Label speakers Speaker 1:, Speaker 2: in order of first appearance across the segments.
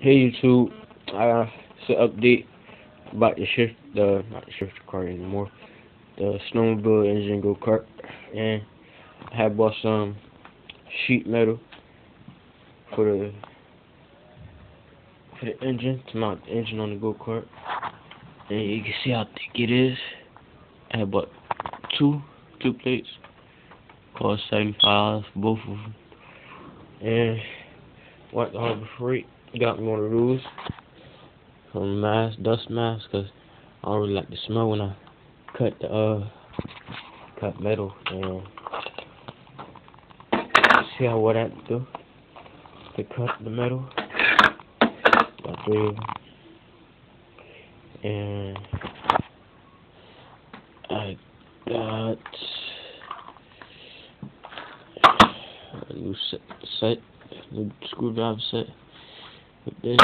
Speaker 1: Hey YouTube, it's an update about not the shifter car anymore, the Snowmobile engine go-kart, and I had bought some sheet metal for the engine, to mount the engine on the go-kart, and you can see how thick it is. I had bought two plates, cost $75 for both of them, and went to Harbor Freight. Got me one of those from dust mask, cause I don't really like the smell when I cut metal. And see how what that do to cut the metal. Got three of them, and I got a new new screwdriver set. With this,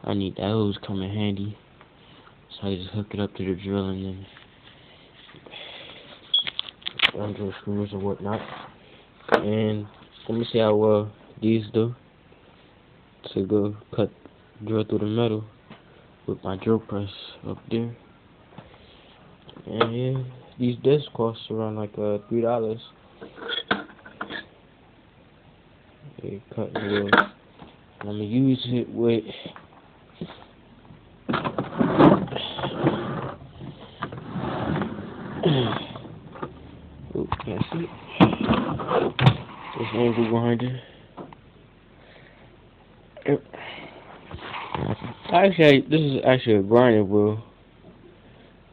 Speaker 1: I need that hose come in handy, so I just hook it up to the drill and then undo screws and whatnot. And let me see how well these do to drill through the metal with my drill press up there. And yeah, these discs cost around like $3. They cut the wheel. I'm gonna use it with can't see it. This angle behind it. Yep. Actually, this is actually a grinding wheel.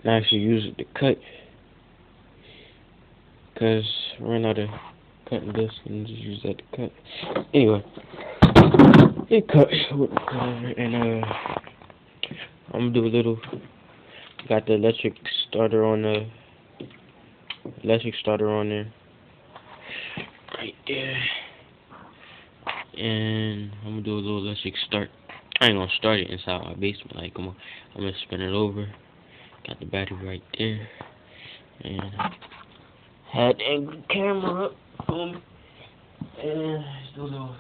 Speaker 1: I actually use it to cut, cause I ran out of cutting disc and just use that to cut. Anyway. It cut with the cover, and I'm gonna do a little. Got the electric starter on there, right there, and I'm gonna do a little electric start. I ain't gonna start it inside my basement. Like, I'm gonna spin it over. Got the battery right there, and had the angle camera up, and just do a little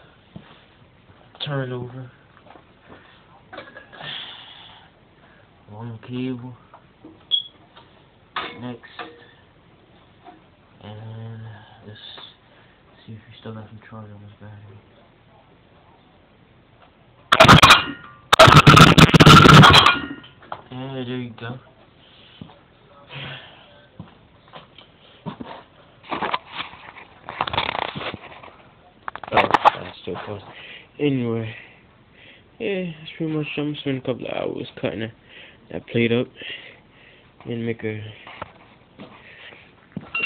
Speaker 1: turn over one cable next, and let's see if we still got some charge on this battery. And there you go. Oh, that's still close. Anyway, yeah, that's pretty much. I'm gonna spend a couple of hours cutting that plate up and make a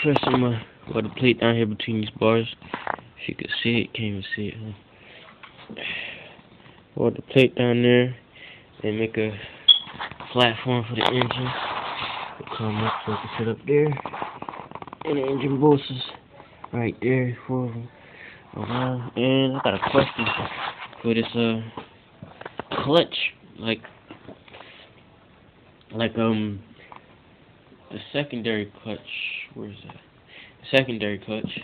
Speaker 1: press some got a plate down here between these bars. If you could see it, can't even see it. Huh? Hold the plate down there and make a platform for the engine. It'll come up so it can sit up there, and the engine bolts is right there for them. And I got a question for this clutch, like the secondary clutch. Where is that? Secondary clutch,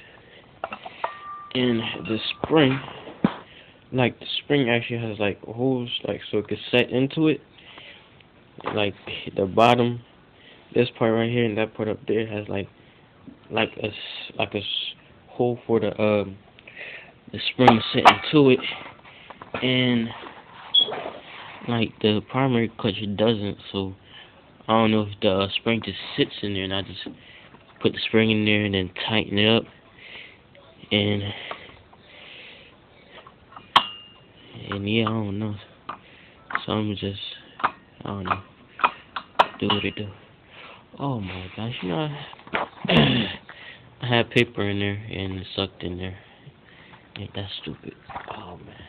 Speaker 1: and the spring. Like, the spring actually has like holes, like, so it could set into it. Like the bottom, this part right here and that part up there has like a hole for the spring to sit into it, and like the primary clutch it doesn't. So I don't know if the spring just sits in there, and I just put the spring in there and then tighten it up, and yeah, I don't know. So I'm just, I don't know, do what it do. Oh my gosh, you know, I had paper in there and it sucked in there. Ain't that stupid? Oh man,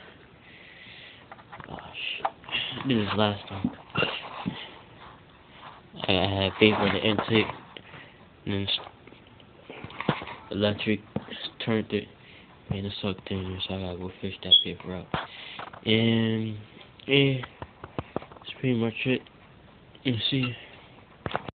Speaker 1: gosh, I did this last time. I had paper in the intake, and then electric turned it, and it sucked in there, so I gotta go fish that paper out. And yeah, that's pretty much it. You see.